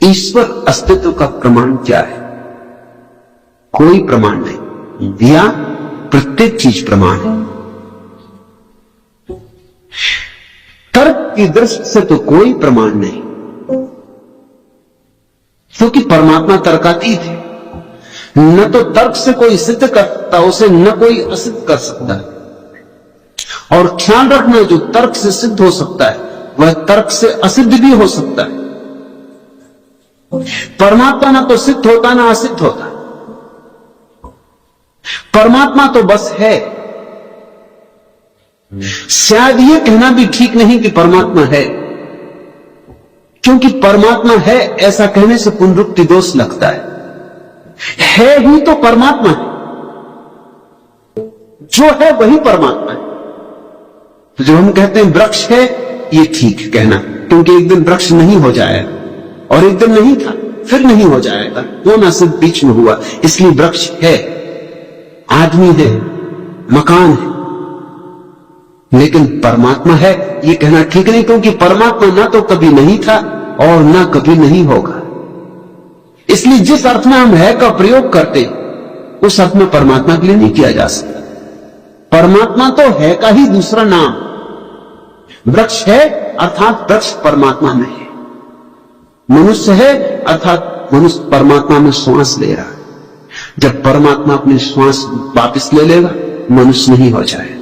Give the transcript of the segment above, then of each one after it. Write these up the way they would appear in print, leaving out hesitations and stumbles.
ईश्वर अस्तित्व का प्रमाण क्या है? कोई प्रमाण नहीं, या प्रत्येक चीज प्रमाण है। तर्क की दृष्टि से तो कोई प्रमाण नहीं, क्योंकि परमात्मा तर्कातीत है। न तो तर्क से कोई सिद्ध कर सकता, उसे न कोई असिद्ध कर सकता। और ख्याल रखना, जो तर्क से सिद्ध हो सकता है वह तर्क से असिद्ध भी हो सकता है। परमात्मा ना तो सिद्ध होता ना असिद्ध होता, परमात्मा तो बस है। शायद यह कहना भी ठीक नहीं कि परमात्मा है, क्योंकि परमात्मा है ऐसा कहने से पुनरुक्ति दोष लगता है ही तो परमात्मा है, जो है वही परमात्मा है। तो जो हम कहते हैं वृक्ष है, ये ठीक है कहना, क्योंकि एक दिन वृक्ष नहीं हो जाएगा, और एक दिन नहीं था फिर नहीं हो जाएगा, दोनों सिद्ध बीच में हुआ, इसलिए वृक्ष है, आदमी है, मकान है। लेकिन परमात्मा है ये कहना ठीक नहीं, क्योंकि परमात्मा ना तो कभी नहीं था और ना कभी नहीं होगा। इसलिए जिस अर्थ में हम है का प्रयोग करते, उस अर्थ में परमात्मा के लिए नहीं किया जा सकता। परमात्मा तो है का ही दूसरा नाम। वृक्ष है अर्थात वृक्ष परमात्मा में है, मनुष्य है अर्थात मनुष्य परमात्मा में श्वास ले रहा है। जब परमात्मा अपनी श्वास वापस ले लेगा, मनुष्य नहीं हो जाएगा।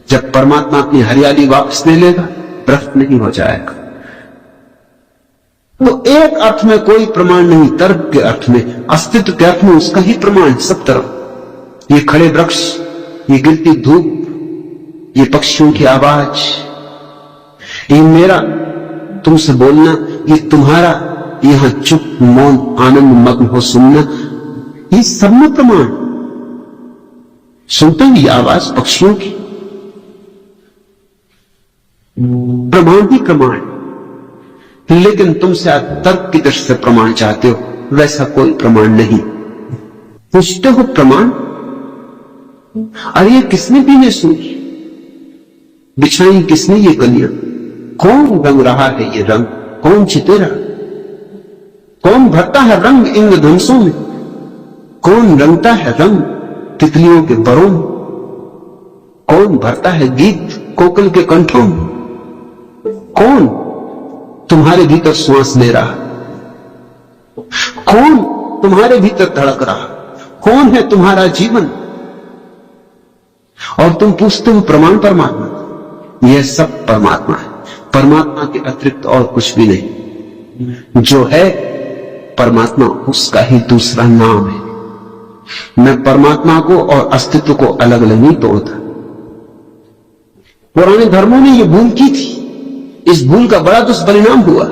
जब परमात्मा अपनी हरियाली वापस ले लेगा, वृक्ष नहीं हो जाएगा। तो एक अर्थ में कोई प्रमाण नहीं, तर्क के अर्थ में, अस्तित्व के अर्थ में उसका ही प्रमाण सब तरफ। ये खड़े वृक्ष, ये गिरती धूप, ये पक्षियों की आवाज, ये मेरा तुमसे बोलना, ये तुम्हारा यहां चुप मौन आनंद मग्न हो सुनना, ये सब में प्रमाण। सुनते हैं ये आवाज पक्षियों की, प्रमाण ही प्रमाण। लेकिन तुम शायद तर्क की दृष्टि से प्रमाण चाहते हो, वैसा कोई प्रमाण नहीं। पूछते हो प्रमाण, अरे ये किसने पीने सुनी, बिछाई किसने ये कलियां, कौन रंग रहा है ये रंग, कौन चितेरा, कौन भरता है रंग इंद्रधनुषों में, कौन रंगता है रंग तितलियों के बरों में, कौन भरता है गीत कोकिल के कंठों में, कौन तुम्हारे भीतर श्वास ले रहा, कौन तुम्हारे भीतर धड़क रहा, कौन है तुम्हारा जीवन। और तुम पूछते हो प्रमाण परमात्मा, यह सब परमात्मा है, परमात्मा के अतिरिक्त और कुछ भी नहीं। जो है परमात्मा उसका ही दूसरा नाम है। मैं परमात्मा को और अस्तित्व को अलग अलग नहीं तोड़ता। पुराने धर्मों ने यह भूल की थी, इस भूल का बड़ा दुष्परिणाम हुआ।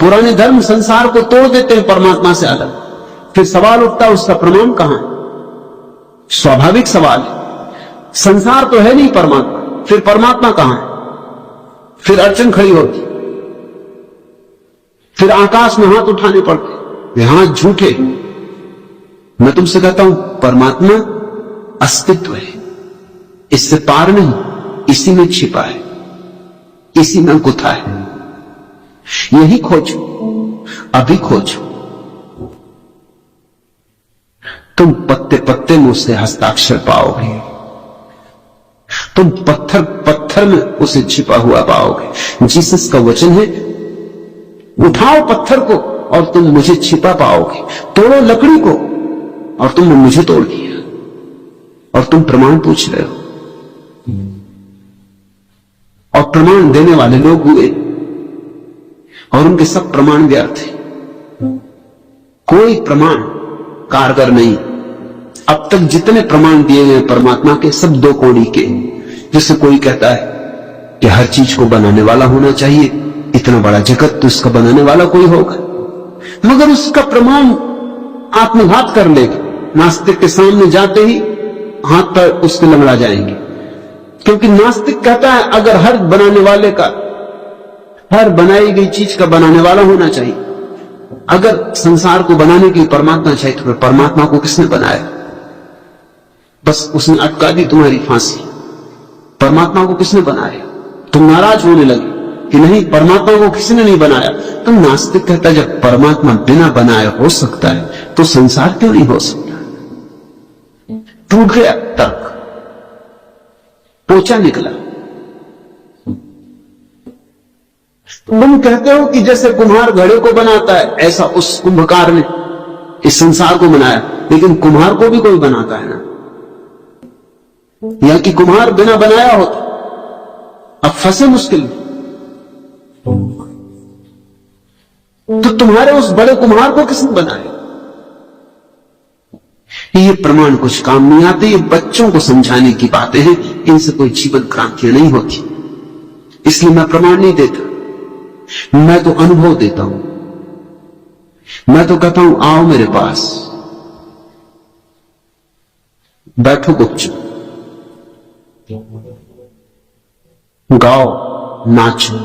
पुराने धर्म संसार को तोड़ देते हैं परमात्मा से अलग, फिर सवाल उठता उसका प्रमाण कहां है। स्वाभाविक सवाल है, संसार तो है नहीं परमात्मा, फिर परमात्मा कहां है। फिर अड़चन खड़ी होती, फिर आकाश में हाथ उठाने पड़ते, हाथ झूठे। मैं तुमसे कहता हूं परमात्मा अस्तित्व है, इससे पार नहीं, इसी में छिपा है, इसी में गुथा है। यही खोजो, अभी खोजो। तुम पत्ते पत्ते में उससे हस्ताक्षर पाओगे, तुम पत्थर पत्थर में उसे छिपा हुआ पाओगे। जीसस का वचन है, उठाओ पत्थर को और तुम मुझे छिपा पाओगे, तोड़ो लकड़ी को और तुमने मुझे तोड़ दिया। और तुम प्रमाण पूछ रहे हो, और प्रमाण देने वाले लोग हुए और उनके सब प्रमाण व्यर्थ थे। कोई प्रमाण कारगर नहीं। अब तक जितने प्रमाण दिए गए परमात्मा के, सब दो कोड़ी के। जैसे कोई कहता है कि हर चीज को बनाने वाला होना चाहिए, इतना बड़ा जगत तो इसका बनाने वाला कोई होगा, मगर उसका प्रमाण आत्मघात कर लेगा। नास्तिक के सामने जाते ही हाथ पर उसके लंगड़ा जाएंगे, क्योंकि नास्तिक कहता है अगर हर बनाने वाले का, हर बनाई गई चीज का बनाने वाला होना चाहिए, अगर संसार को बनाने के लिए परमात्मा चाहिए, तो फिर परमात्मा को किसने बनाया। बस उसने अटका दी तुम्हारी फांसी। परमात्मा को किसने बनाया। तुम नाराज होने लगे, कि नहीं परमात्मा को किसी ने नहीं बनाया, तो नास्तिक कहता जब परमात्मा बिना बनाए हो सकता है तो संसार क्यों नहीं हो सकता? टूट गया तर्क, पोचा निकला। तुम कहते हो कि जैसे कुम्हार घड़े को बनाता है ऐसा उस कुंभकार ने इस संसार को बनाया, लेकिन कुम्हार को भी कोई बनाता है ना, या कि कुम्हार बिना बनाया होता। अब फंसे मुश्किल में, तो तुम्हारे उस बड़े कुम्हार को किसने बनाया? ये प्रमाण कुछ काम नहीं आते, ये बच्चों को समझाने की बातें हैं, इनसे कोई जीवन क्रांतियां नहीं होती। इसलिए मैं प्रमाण नहीं देता, मैं तो अनुभव देता हूं। मैं तो कहता हूं आओ मेरे पास, बैठो गुपचुप, गाओ नाचो,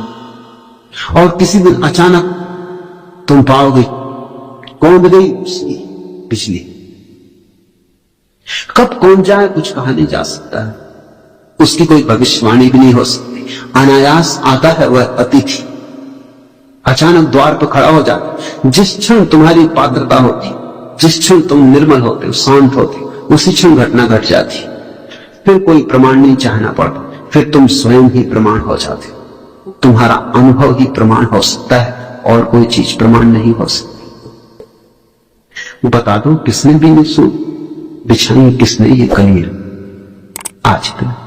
और किसी दिन अचानक तुम पाओगे कौन गई उसकी बिजली। कब कौन जाए कुछ कहा नहीं जा सकता है, उसकी कोई भविष्यवाणी भी नहीं हो सकती। अनायास आता है वह अतिथि, अचानक द्वार पर खड़ा हो जाता। जिस क्षण तुम्हारी पात्रता होती, जिस क्षण तुम निर्मल होते हो, शांत होते हो, उसी क्षण घटना घट जाती। फिर कोई प्रमाण नहीं चाहना पड़ता, फिर तुम स्वयं ही प्रमाण हो जाते हो। तुम्हारा अनुभव ही प्रमाण हो सकता है और कोई चीज प्रमाण नहीं हो सकती। बता दो किसने भी नहीं सुन बिछाई, किसने ये कलियां आज तक।